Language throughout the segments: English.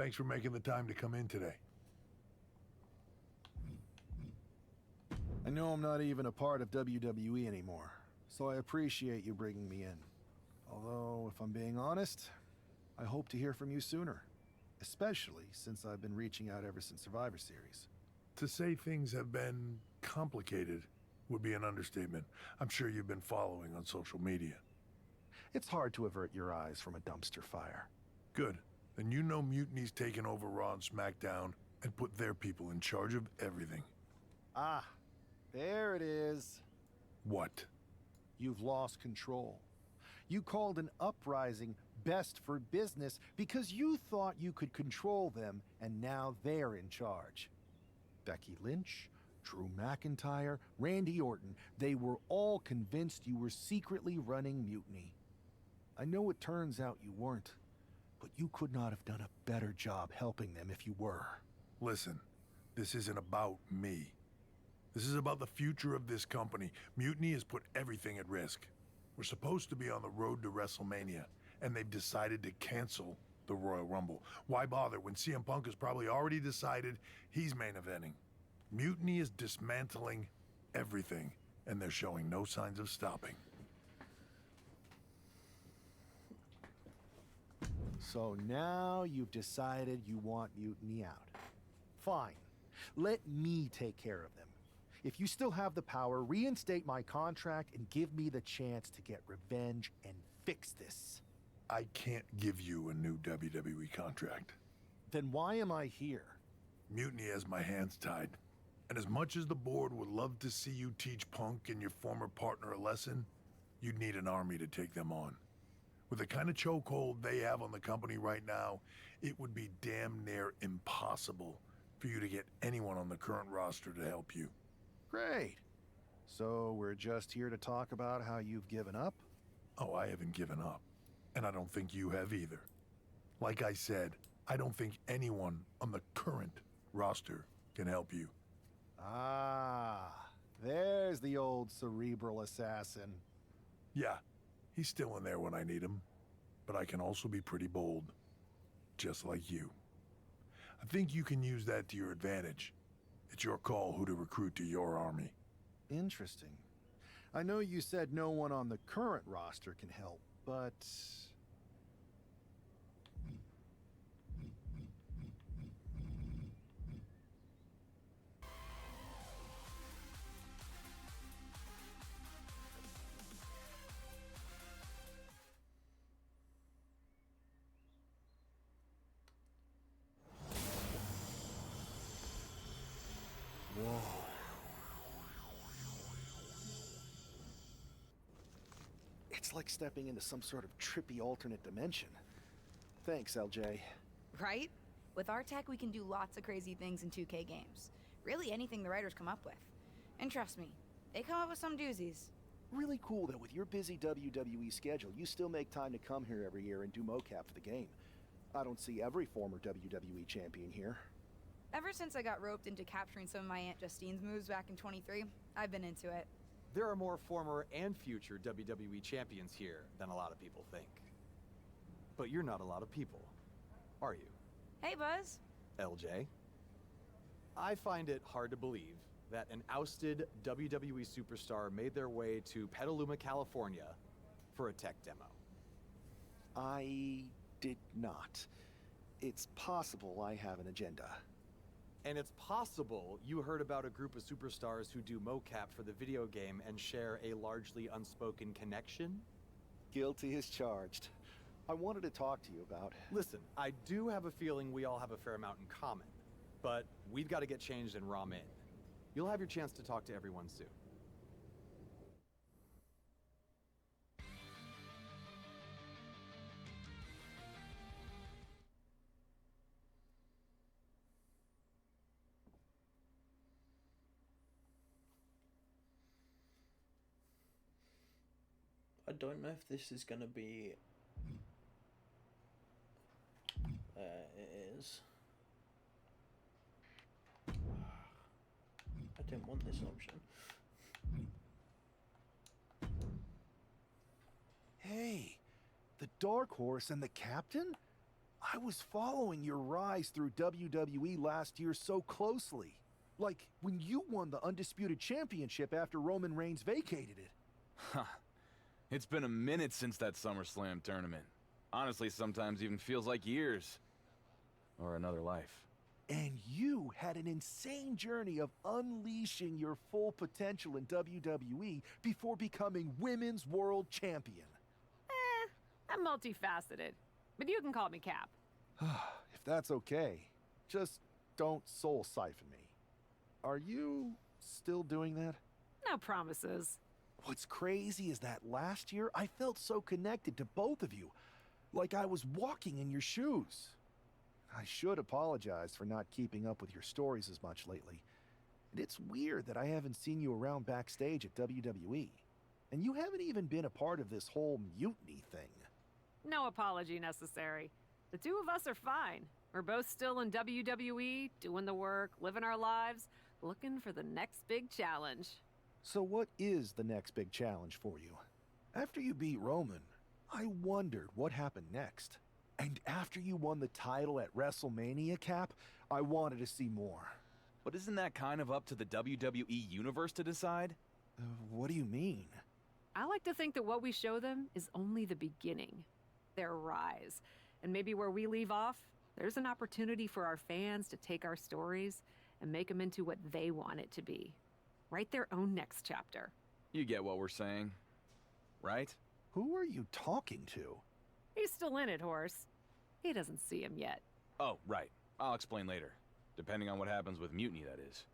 Thanks for making the time to come in today. I know I'm not even a part of WWE anymore, so I appreciate you bringing me in. Although, if I'm being honest, I hope to hear from you sooner. Especially since I've been reaching out ever since Survivor Series. To say things have been complicated would be an understatement. I'm sure you've been following on social media. It's hard to avert your eyes from a dumpster fire. Good. Then you know Mutiny's taken over Raw and SmackDown and put their people in charge of everything. Ah, there it is. What? You've lost control. You called an uprising best for business because you thought you could control them, and now they're in charge. Becky Lynch, Drew McIntyre, Randy Orton, they were all convinced you were secretly running Mutiny. I know it turns out you weren't, but you could not have done a better job helping them if you were. Listen, this isn't about me. This is about the future of this company. Mutiny has put everything at risk. We're supposed to be on the road to WrestleMania, and they've decided to cancel the Royal Rumble. Why bother when CM Punk has probably already decided he's main eventing? Mutiny is dismantling everything, and they're showing no signs of stopping. So now you've decided you want Mutiny out. Fine. Let me take care of them. If you still have the power, reinstate my contract and give me the chance to get revenge and fix this. I can't give you a new WWE contract. Then why am I here? Mutiny has my hands tied. And as much as the board would love to see you teach Punk and your former partner a lesson, you'd need an army to take them on. With the kind of chokehold they have on the company right now, it would be damn near impossible for you to get anyone on the current roster to help you. Great. So we're just here to talk about how you've given up? Oh, I haven't given up. And I don't think you have either. Like I said, I don't think anyone on the current roster can help you. Ah, there's the old cerebral assassin. Yeah, he's still in there when I need him. But I can also be pretty bold. Just like you. I think you can use that to your advantage. It's your call who to recruit to your army. Interesting. I know you said no one on the current roster can help, but... Whoa. It's like stepping into some sort of trippy alternate dimension. Thanks, LJ. Right? With our tech, we can do lots of crazy things in 2K games. Really anything the writers come up with. And trust me, they come up with some doozies. Really cool that with your busy WWE schedule, you still make time to come here every year and do mocap for the game. I don't see every former WWE champion here. Ever since I got roped into capturing some of my Aunt Justine's moves back in 23, I've been into it. There are more former and future WWE champions here than a lot of people think. But you're not a lot of people, are you? Hey, Buzz. LJ? I find it hard to believe that an ousted WWE superstar made their way to Petaluma, California for a tech demo. I did not. It's possible I have an agenda. And it's possible you heard about a group of superstars who do mocap for the video game and share a largely unspoken connection? Guilty as charged. I wanted to talk to you about... Listen, I do have a feeling we all have a fair amount in common, but we've got to get changed in Raw Min. You'll have your chance to talk to everyone soon. I don't know if this is going to be... it is. I didn't want this option. Hey, the Dark Horse and the Captain? I was following your rise through WWE last year so closely. Like when you won the Undisputed Championship after Roman Reigns vacated it. Ha. It's been a minute since that SummerSlam tournament. Honestly, sometimes even feels like years. Or another life. And you had an insane journey of unleashing your full potential in WWE before becoming Women's World Champion. I'm multifaceted, but you can call me Cap. If that's okay, just don't soul siphon me. Are you still doing that? No promises. What's crazy is that last year I felt so connected to both of you, like I was walking in your shoes. I should apologize for not keeping up with your stories as much lately. And it's weird that I haven't seen you around backstage at WWE. And you haven't even been a part of this whole mutiny thing. No apology necessary. The two of us are fine. We're both still in WWE, doing the work, living our lives, looking for the next big challenge. So what is the next big challenge for you? After you beat Roman, I wondered what happened next. And after you won the title at WrestleMania, Cap, I wanted to see more. But isn't that kind of up to the WWE Universe to decide? What do you mean? I like to think that what we show them is only the beginning. Their rise. And maybe where we leave off, there's an opportunity for our fans to take our stories and make them into what they want it to be. Write their own next chapter. You get what we're saying, right? Who are you talking to? He's still in it, Horse. He doesn't see him yet. Oh, right. I'll explain later. Depending on what happens with Mutiny, that is.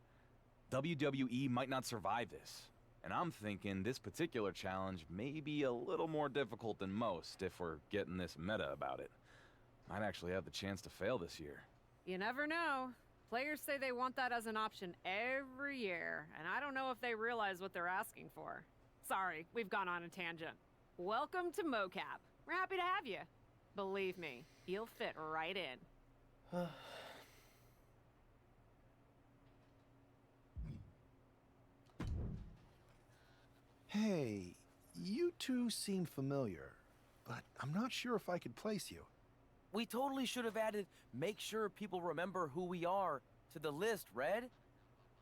WWE might not survive this. And I'm thinking this particular challenge may be a little more difficult than most if we're getting this meta about it. Might actually have the chance to fail this year. You never know. Players say they want that as an option every year, and I don't know if they realize what they're asking for. Sorry, we've gone on a tangent. Welcome to MoCap. We're happy to have you. Believe me, you'll fit right in. Hey, you two seem familiar, but I'm not sure if I could place you. We totally should have added make sure people remember who we are to the list, Red.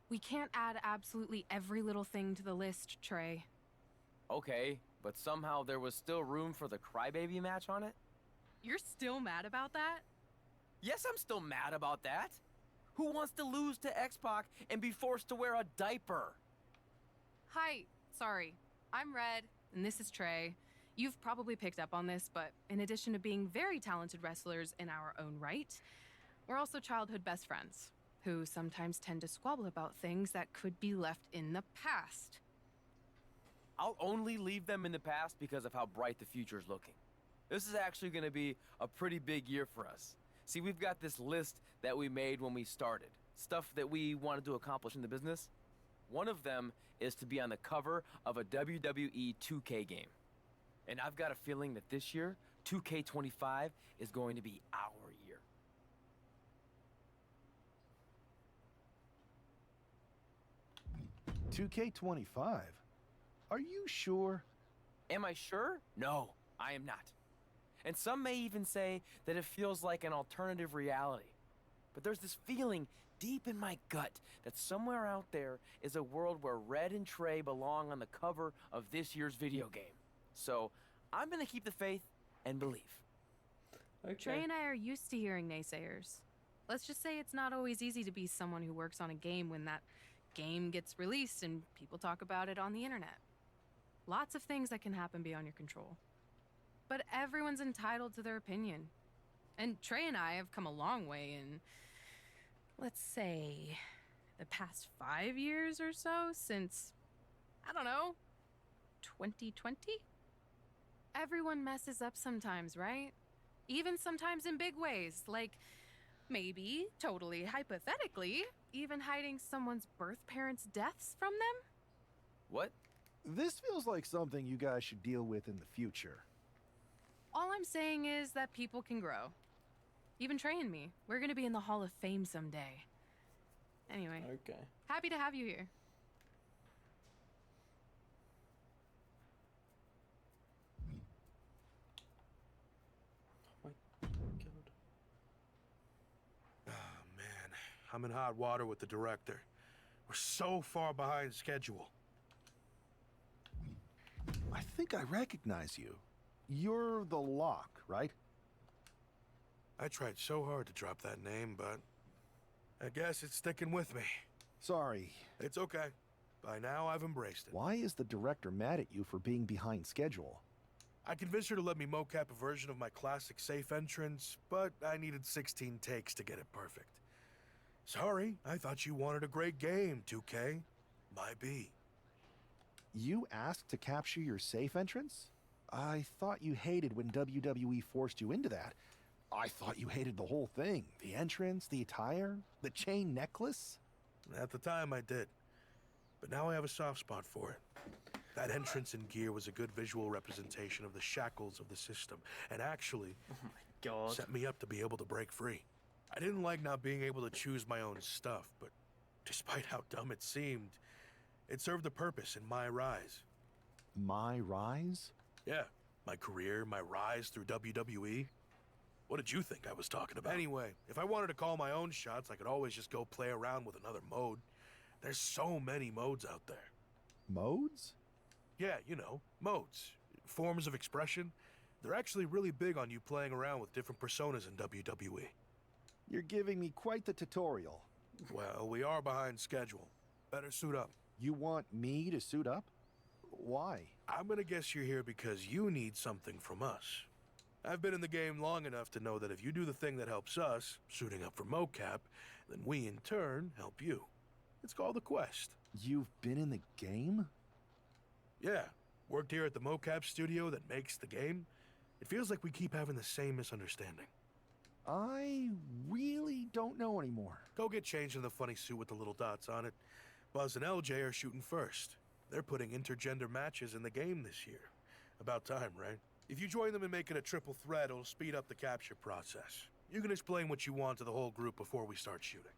We can't add absolutely every little thing to the list, Trey. Okay, but somehow there was still room for the Crybaby match on it? You're still mad about that? Yes, I'm still mad about that. Who wants to lose to X-Pac and be forced to wear a diaper? Hi, sorry. I'm Red, and this is Trey. You've probably picked up on this, but in addition to being very talented wrestlers in our own right, we're also childhood best friends, who sometimes tend to squabble about things that could be left in the past. I'll only leave them in the past because of how bright the future's looking. This is actually going to be a pretty big year for us. See, we've got this list that we made when we started. Stuff that we wanted to accomplish in the business. One of them is to be on the cover of a WWE 2K game. And I've got a feeling that this year, 2K25 is going to be our year. $2K25? Are you sure? Am I sure? No, I am not. And some may even say that it feels like an alternative reality. But there's this feeling deep in my gut that somewhere out there is a world where Red and Trey belong on the cover of this year's video game. So I'm gonna keep the faith and believe. Okay. Trey and I are used to hearing naysayers. Let's just say it's not always easy to be someone who works on a game when that game gets released and people talk about it on the internet. Lots of things that can happen beyond your control. But everyone's entitled to their opinion. And Trey and I have come a long way in, let's say, the past 5 years or so since, I don't know, 2020? Everyone messes up sometimes, right? Even sometimes in big ways, like maybe, totally hypothetically, even hiding someone's birth parents' deaths from them? What? This feels like something you guys should deal with in the future. All I'm saying is that people can grow. Even Trey and me. We're gonna be in the Hall of Fame someday. Anyway, Okay. happy to have you here. Oh my god. I'm in hot water with the director. We're so far behind schedule. I think I recognize you. You're the Lock, right? I tried so hard to drop that name, but I guess it's sticking with me. Sorry. It's okay. By now, I've embraced it. Why is the director mad at you for being behind schedule? I convinced her to let me mocap a version of my classic safe entrance, but I needed 16 takes to get it perfect. Sorry, I thought you wanted a great game, 2K. My B. You asked to capture your safe entrance? I thought you hated when WWE forced you into that. I thought you hated the whole thing. The entrance, the attire, the chain necklace. At the time, I did. But now I have a soft spot for it. That entrance and gear was a good visual representation of the shackles of the system, and actually Oh my god. set me up to be able to break free. I didn't like not being able to choose my own stuff, but despite how dumb it seemed, it served a purpose in MyRise. MyRise? Yeah, my career, my rise through WWE. What did you think I was talking about? Anyway, if I wanted to call my own shots, I could always just go play around with another mode. There's so many modes out there. Modes? Yeah, you know, modes. Forms of expression. They're actually really big on you playing around with different personas in WWE. You're giving me quite the tutorial. Well, we are behind schedule. Better suit up. You want me to suit up? Why? I'm gonna guess you're here because you need something from us. I've been in the game long enough to know that if you do the thing that helps us, suiting up for mocap, then we in turn help you. It's called a quest. You've been in the game? Yeah, worked here at the mocap studio that makes the game. It feels like we keep having the same misunderstanding. I really don't know anymore. Go get changed in the funny suit with the little dots on it. Buzz and LJ are shooting first. They're putting intergender matches in the game this year. About time, right? If you join them and make it a triple threat, it'll speed up the capture process. You can explain what you want to the whole group before we start shooting.